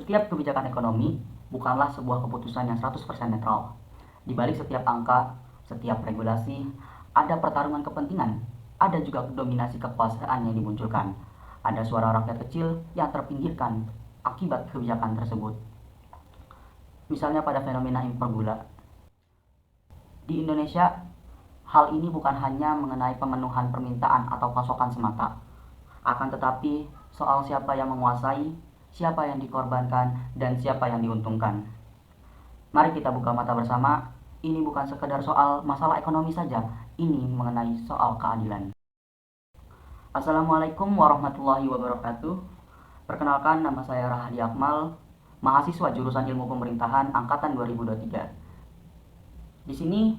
Setiap kebijakan ekonomi bukanlah sebuah keputusan yang 100% netral. Di balik setiap angka, setiap regulasi, ada pertarungan kepentingan, ada juga dominasi kekuasaan yang dimunculkan. Ada suara rakyat kecil yang terpinggirkan akibat kebijakan tersebut. Misalnya pada fenomena impor gula. Di Indonesia, hal ini bukan hanya mengenai pemenuhan permintaan atau pasokan semata, akan tetapi soal siapa yang menguasai, siapa yang dikorbankan, dan siapa yang diuntungkan. Mari kita buka mata bersama, ini bukan sekedar soal masalah ekonomi saja, ini mengenai soal keadilan. Assalamualaikum warahmatullahi wabarakatuh. Perkenalkan, nama saya Rahadi Akmal, mahasiswa jurusan Ilmu Pemerintahan angkatan 2023. Di sini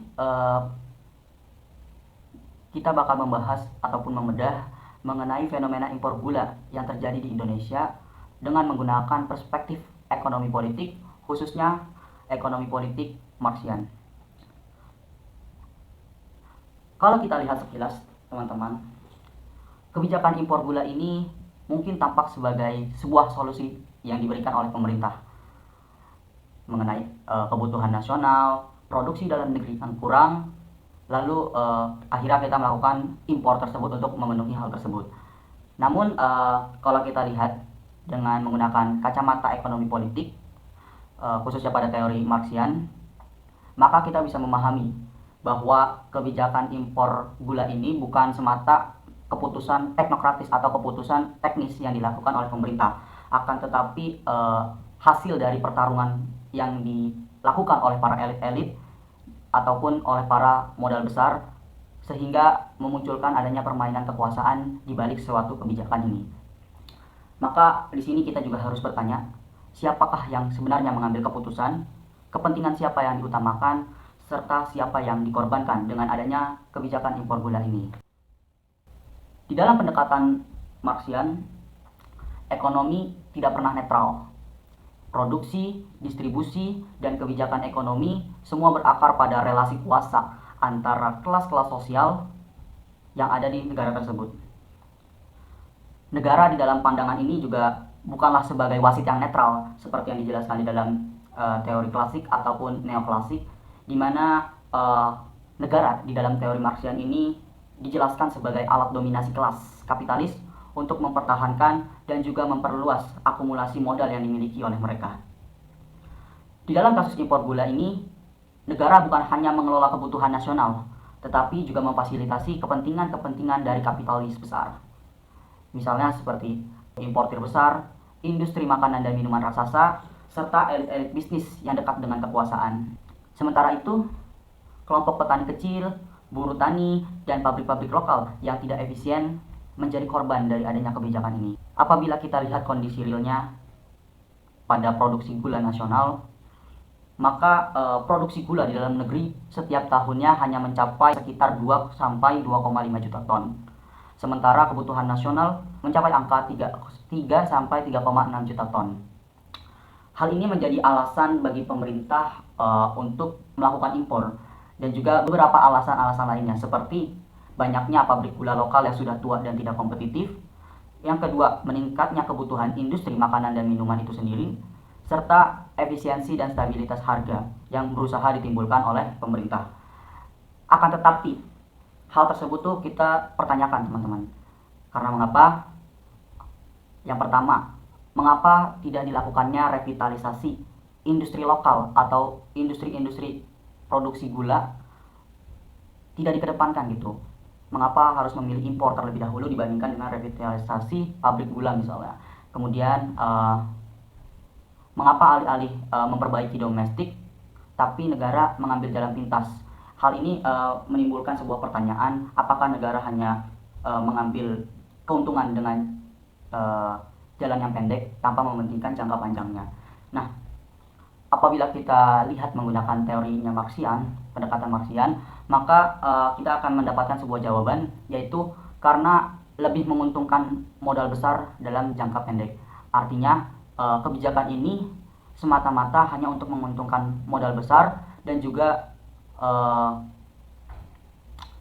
kita bakal membahas ataupun membedah mengenai fenomena impor gula yang terjadi di Indonesia dengan menggunakan perspektif ekonomi politik, khususnya ekonomi politik Marxian. Kalau kita lihat sekilas, teman-teman, kebijakan impor gula ini mungkin tampak sebagai sebuah solusi yang diberikan oleh pemerintah mengenai kebutuhan nasional, produksi dalam negeri yang kurang, lalu akhirnya kita melakukan impor tersebut untuk memenuhi hal tersebut. Namun kalau kita lihat dengan menggunakan kacamata ekonomi politik, khususnya pada teori Marxian, maka kita bisa memahami bahwa kebijakan impor gula ini bukan semata keputusan teknokratis atau keputusan teknis yang dilakukan oleh pemerintah, akan tetapi hasil dari pertarungan yang dilakukan oleh para elit-elit ataupun oleh para modal besar, sehingga memunculkan adanya permainan kekuasaan di balik suatu kebijakan ini. Maka di sini kita juga harus bertanya, siapakah yang sebenarnya mengambil keputusan, kepentingan siapa yang diutamakan, serta siapa yang dikorbankan dengan adanya kebijakan impor gula ini. Di dalam pendekatan Marxian, ekonomi tidak pernah netral. Produksi, distribusi, dan kebijakan ekonomi semua berakar pada relasi kuasa antara kelas-kelas sosial yang ada di negara tersebut. Negara di dalam pandangan ini juga bukanlah sebagai wasit yang netral seperti yang dijelaskan di dalam teori klasik ataupun neoklasik, di mana negara di dalam teori Marxian ini dijelaskan sebagai alat dominasi kelas kapitalis untuk mempertahankan dan juga memperluas akumulasi modal yang dimiliki oleh mereka. Di dalam kasus impor gula ini, negara bukan hanya mengelola kebutuhan nasional, tetapi juga memfasilitasi kepentingan-kepentingan dari kapitalis besar. Misalnya seperti importir besar, industri makanan dan minuman raksasa, serta elit-elit bisnis yang dekat dengan kekuasaan. Sementara itu, kelompok petani kecil, buruh tani, dan pabrik-pabrik lokal yang tidak efisien menjadi korban dari adanya kebijakan ini. Apabila kita lihat kondisi realnya pada produksi gula nasional, maka produksi gula di dalam negeri setiap tahunnya hanya mencapai sekitar 2 sampai 2,5 juta ton. Sementara kebutuhan nasional mencapai angka 3 sampai 3,6 juta ton. Hal ini menjadi alasan bagi pemerintah untuk melakukan impor, dan juga beberapa alasan-alasan lainnya seperti banyaknya pabrik gula lokal yang sudah tua dan tidak kompetitif. Yang kedua, meningkatnya kebutuhan industri makanan dan minuman itu sendiri, serta efisiensi dan stabilitas harga yang berusaha ditimbulkan oleh pemerintah. Akan tetapi, hal tersebut tuh kita pertanyakan, teman-teman. Karena mengapa? Yang pertama, mengapa tidak dilakukannya revitalisasi industri lokal atau industri-industri produksi gula tidak dikedepankan gitu? Mengapa harus memilih impor terlebih dahulu dibandingkan dengan revitalisasi pabrik gula misalnya? Kemudian mengapa alih-alih memperbaiki domestik, tapi negara mengambil jalan pintas? Hal ini menimbulkan sebuah pertanyaan, apakah negara hanya mengambil keuntungan dengan jalan yang pendek tanpa mementingkan jangka panjangnya? Nah, apabila kita lihat menggunakan teorinya Marxian, pendekatan Marxian, maka kita akan mendapatkan sebuah jawaban, yaitu karena lebih menguntungkan modal besar dalam jangka pendek. Artinya kebijakan ini semata-mata hanya untuk menguntungkan modal besar dan juga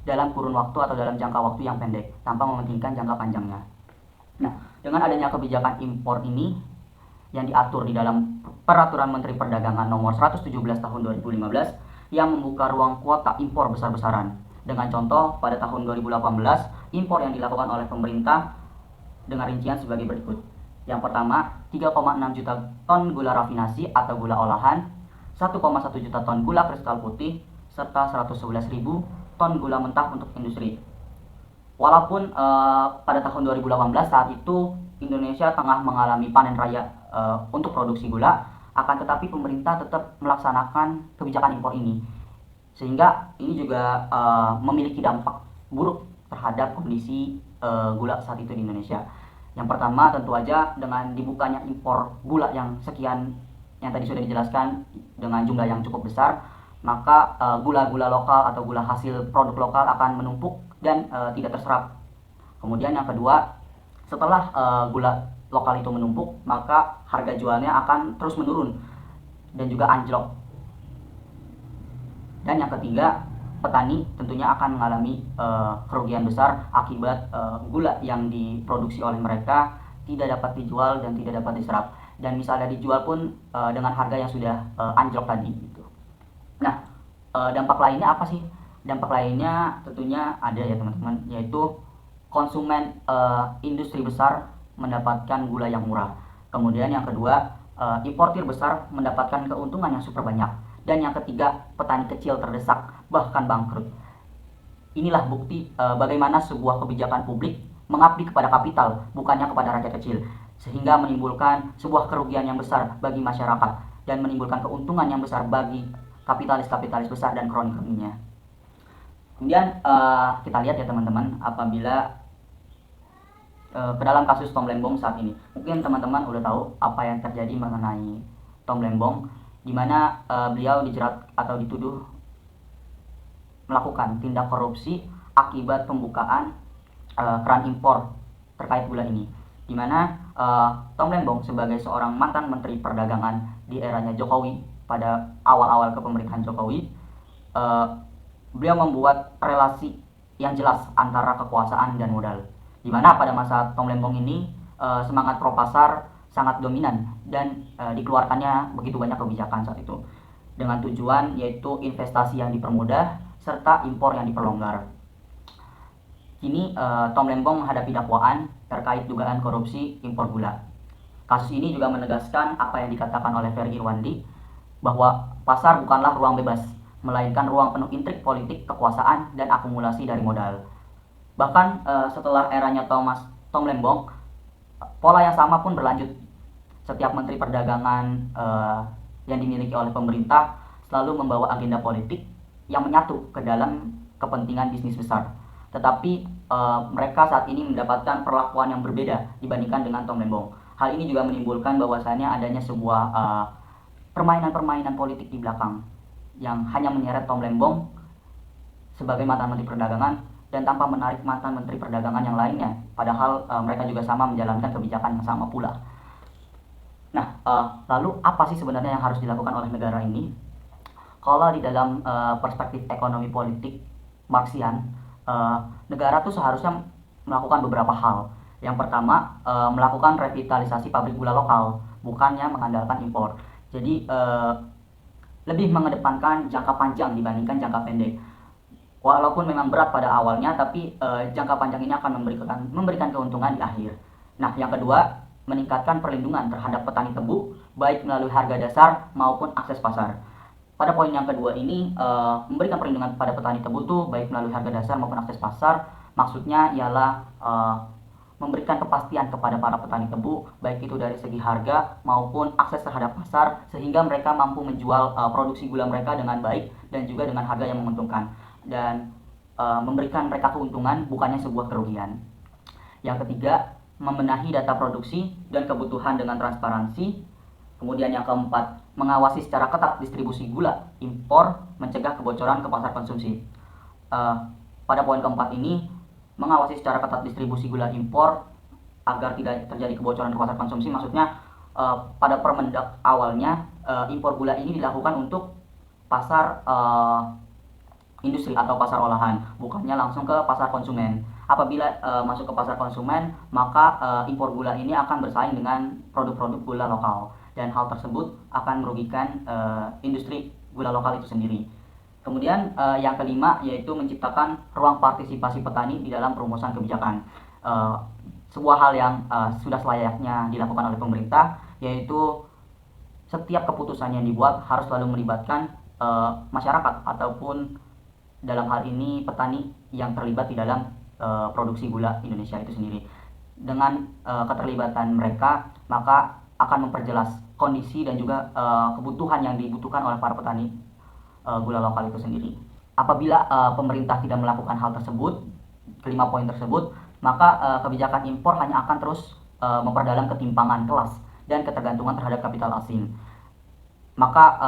dalam kurun waktu atau dalam jangka waktu yang pendek tanpa mementingkan jangka panjangnya. Nah, dengan adanya kebijakan impor ini, yang diatur di dalam Peraturan Menteri Perdagangan Nomor 117 Tahun 2015 yang membuka ruang kuota impor besar-besaran. Dengan contoh, pada tahun 2018, impor yang dilakukan oleh pemerintah dengan rincian sebagai berikut. Yang pertama, 3,6 juta ton gula rafinasi atau gula olahan, 1,1 juta ton gula kristal putih, serta 111.000 ton gula mentah untuk industri. Walaupun pada tahun 2018 saat itu Indonesia tengah mengalami panen raya untuk produksi gula, akan tetapi pemerintah tetap melaksanakan kebijakan impor ini, sehingga ini juga memiliki dampak buruk terhadap kondisi gula saat itu di Indonesia. Yang pertama, tentu aja dengan dibukanya impor gula yang sekian, yang tadi sudah dijelaskan, dengan jumlah yang cukup besar, maka gula-gula lokal atau gula hasil produk lokal akan menumpuk dan tidak terserap. Kemudian yang kedua, setelah gula lokal itu menumpuk, maka harga jualnya akan terus menurun dan juga anjlok. Dan yang ketiga, petani tentunya akan mengalami kerugian besar akibat gula yang diproduksi oleh mereka tidak dapat dijual dan tidak dapat diserap, dan misalnya dijual pun dengan harga yang sudah anjlok tadi gitu. Nah, dampak lainnya apa sih? Dampak lainnya tentunya ada ya teman-teman, yaitu konsumen industri besar mendapatkan gula yang murah. Kemudian yang kedua, importir besar mendapatkan keuntungan yang super banyak. Dan yang ketiga, petani kecil terdesak bahkan bangkrut. Inilah bukti bagaimana sebuah kebijakan publik mengabdi kepada kapital, bukannya kepada rakyat kecil, sehingga menimbulkan sebuah kerugian yang besar bagi masyarakat dan menimbulkan keuntungan yang besar bagi kapitalis-kapitalis besar dan kroni-kroninya. Kemudian kita lihat ya teman-teman, apabila ke dalam kasus Tom Lembong saat ini, mungkin teman-teman udah tahu apa yang terjadi mengenai Tom Lembong, di mana beliau dijerat atau dituduh melakukan tindak korupsi akibat pembukaan keran impor terkait gula ini, di mana Tom Lembong sebagai seorang mantan Menteri Perdagangan di eranya Jokowi pada awal-awal kepemerintahan Jokowi, beliau membuat relasi yang jelas antara kekuasaan dan modal, di mana pada masa Tom Lembong ini semangat pro pasar sangat dominan dan dikeluarkannya begitu banyak kebijakan saat itu dengan tujuan yaitu investasi yang dipermudah serta impor yang diperlonggar. Kini Tom Lembong menghadapi dakwaan terkait dugaan korupsi impor gula. Kasus ini juga menegaskan apa yang dikatakan oleh Ferry Irwandi, bahwa pasar bukanlah ruang bebas, melainkan ruang penuh intrik politik, kekuasaan, dan akumulasi dari modal. Bahkan setelah eranya Tom Lembong, pola yang sama pun berlanjut. Setiap menteri perdagangan yang dimiliki oleh pemerintah selalu membawa agenda politik yang menyatu ke dalam kepentingan bisnis besar. Tetapi mereka saat ini mendapatkan perlakuan yang berbeda dibandingkan dengan Tom Lembong. Hal ini juga menimbulkan bahwasannya adanya sebuah permainan-permainan politik di belakang yang hanya menyeret Tom Lembong sebagai mantan Menteri Perdagangan dan tanpa menarik mantan Menteri Perdagangan yang lainnya, padahal mereka juga sama menjalankan kebijakan yang sama pula. Nah, lalu apa sih sebenarnya yang harus dilakukan oleh negara ini? Kalau di dalam perspektif ekonomi politik Marxian, negara tuh seharusnya melakukan beberapa hal. Yang pertama, melakukan revitalisasi pabrik gula lokal, bukannya mengandalkan impor. Jadi lebih mengedepankan jangka panjang dibandingkan jangka pendek. Walaupun memang berat pada awalnya, tapi jangka panjang ini akan memberikan keuntungan di akhir. Nah, yang kedua, meningkatkan perlindungan terhadap petani tebu, baik melalui harga dasar maupun akses pasar. Pada poin yang kedua ini, memberikan perlindungan kepada petani tebu tuh baik melalui harga dasar maupun akses pasar, maksudnya ialah memberikan kepastian kepada para petani tebu, baik itu dari segi harga maupun akses terhadap pasar, sehingga mereka mampu menjual produksi gula mereka dengan baik dan juga dengan harga yang menguntungkan, dan memberikan mereka keuntungan bukannya sebuah kerugian. Yang ketiga, membenahi data produksi dan kebutuhan dengan transparansi. Kemudian yang keempat, mengawasi secara ketat distribusi gula impor, mencegah kebocoran ke pasar konsumsi. Pada poin keempat ini, mengawasi secara ketat distribusi gula impor agar tidak terjadi kebocoran ke pasar konsumsi, maksudnya pada Permendak awalnya impor gula ini dilakukan untuk pasar industri atau pasar olahan, bukannya langsung ke pasar konsumen. Apabila masuk ke pasar konsumen, maka impor gula ini akan bersaing dengan produk-produk gula lokal, dan hal tersebut akan merugikan industri gula lokal itu sendiri. Kemudian yang kelima yaitu menciptakan ruang partisipasi petani di dalam perumusan kebijakan. Sebuah hal yang sudah selayaknya dilakukan oleh pemerintah, yaitu setiap keputusan yang dibuat harus selalu melibatkan masyarakat ataupun dalam hal ini petani yang terlibat di dalam produksi gula Indonesia itu sendiri. Dengan keterlibatan mereka, maka akan memperjelas kondisi dan juga kebutuhan yang dibutuhkan oleh para petani gula lokal itu sendiri. Apabila pemerintah tidak melakukan hal tersebut, kelima poin tersebut, maka kebijakan impor hanya akan terus memperdalam ketimpangan kelas dan ketergantungan terhadap kapital asing. Maka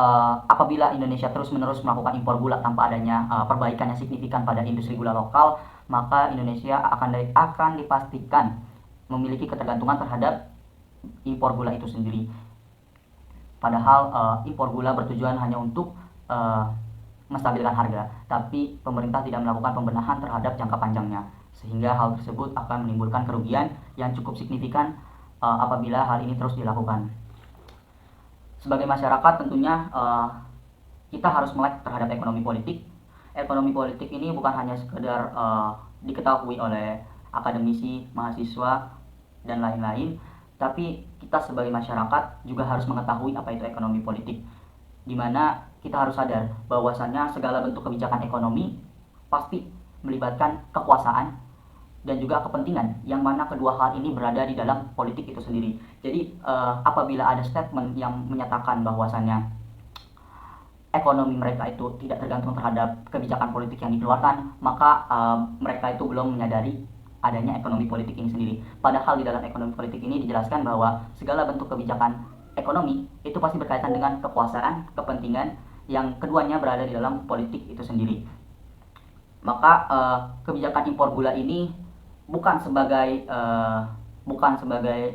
apabila Indonesia terus-menerus melakukan impor gula tanpa adanya perbaikan yang signifikan pada industri gula lokal, maka Indonesia akan dipastikan memiliki ketergantungan terhadap impor gula itu sendiri. Padahal impor gula bertujuan hanya untuk menstabilkan harga, tapi pemerintah tidak melakukan pembenahan terhadap jangka panjangnya, sehingga hal tersebut akan menimbulkan kerugian yang cukup signifikan apabila hal ini terus dilakukan. Sebagai masyarakat tentunya kita harus melek terhadap ekonomi politik. Ekonomi politik ini bukan hanya sekedar diketahui oleh akademisi, mahasiswa, dan lain-lain, tapi kita sebagai masyarakat juga harus mengetahui apa itu ekonomi politik, di mana kita harus sadar bahwasannya segala bentuk kebijakan ekonomi pasti melibatkan kekuasaan dan juga kepentingan, yang mana kedua hal ini berada di dalam politik itu sendiri. Jadi apabila ada statement yang menyatakan bahwasannya ekonomi mereka itu tidak tergantung terhadap kebijakan politik yang dikeluarkan, maka mereka itu belum menyadari adanya ekonomi politik ini sendiri. Padahal di dalam ekonomi politik ini dijelaskan bahwa segala bentuk kebijakan ekonomi itu pasti berkaitan dengan kekuasaan, kepentingan, yang keduanya berada di dalam politik itu sendiri. Maka kebijakan impor gula ini bukan sebagai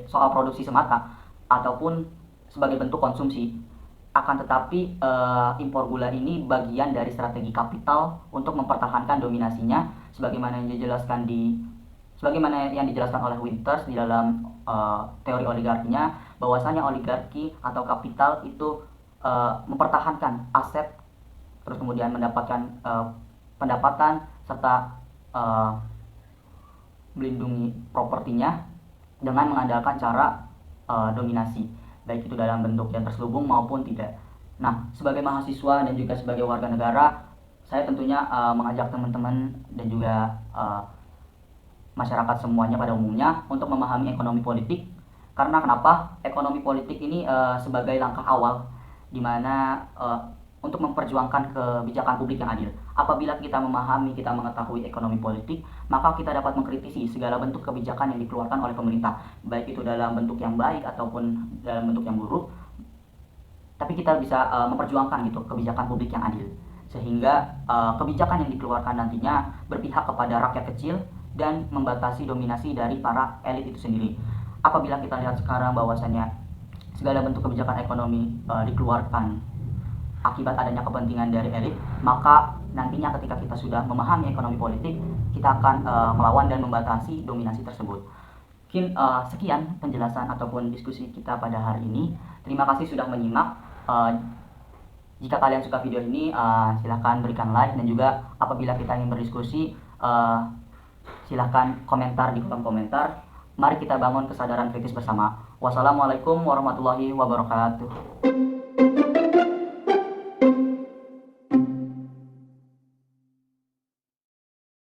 soal produksi semata ataupun sebagai bentuk konsumsi, akan tetapi impor gula ini bagian dari strategi kapital untuk mempertahankan dominasinya, sebagaimana yang dijelaskan oleh Winters di dalam teori oligarkinya, bahwasanya oligarki atau kapital itu mempertahankan aset, terus kemudian mendapatkan pendapatan serta melindungi propertinya dengan mengandalkan cara dominasi, baik itu dalam bentuk yang terselubung maupun tidak. Nah, sebagai mahasiswa dan juga sebagai warga negara, saya tentunya mengajak teman-teman dan juga masyarakat semuanya pada umumnya untuk memahami ekonomi politik. Karena kenapa? Ekonomi politik ini sebagai langkah awal di mana untuk memperjuangkan kebijakan publik yang adil. Apabila kita memahami, kita mengetahui ekonomi politik, maka kita dapat mengkritisi segala bentuk kebijakan yang dikeluarkan oleh pemerintah, baik itu dalam bentuk yang baik ataupun dalam bentuk yang buruk. Tapi kita bisa memperjuangkan gitu kebijakan publik yang adil, sehingga kebijakan yang dikeluarkan nantinya berpihak kepada rakyat kecil dan membatasi dominasi dari para elit itu sendiri. Apabila kita lihat sekarang bahwasannya segala bentuk kebijakan ekonomi dikeluarkan akibat adanya kepentingan dari elit, maka nantinya ketika kita sudah memahami ekonomi politik, kita akan melawan dan membatasi dominasi tersebut. Mungkin sekian penjelasan ataupun diskusi kita pada hari ini. Terima kasih sudah menyimak. Jika kalian suka video ini, silahkan berikan like, dan juga apabila kita ingin berdiskusi, silahkan komentar di kolom komentar. Mari kita bangun kesadaran kritis bersama. Wassalamualaikum warahmatullahi wabarakatuh.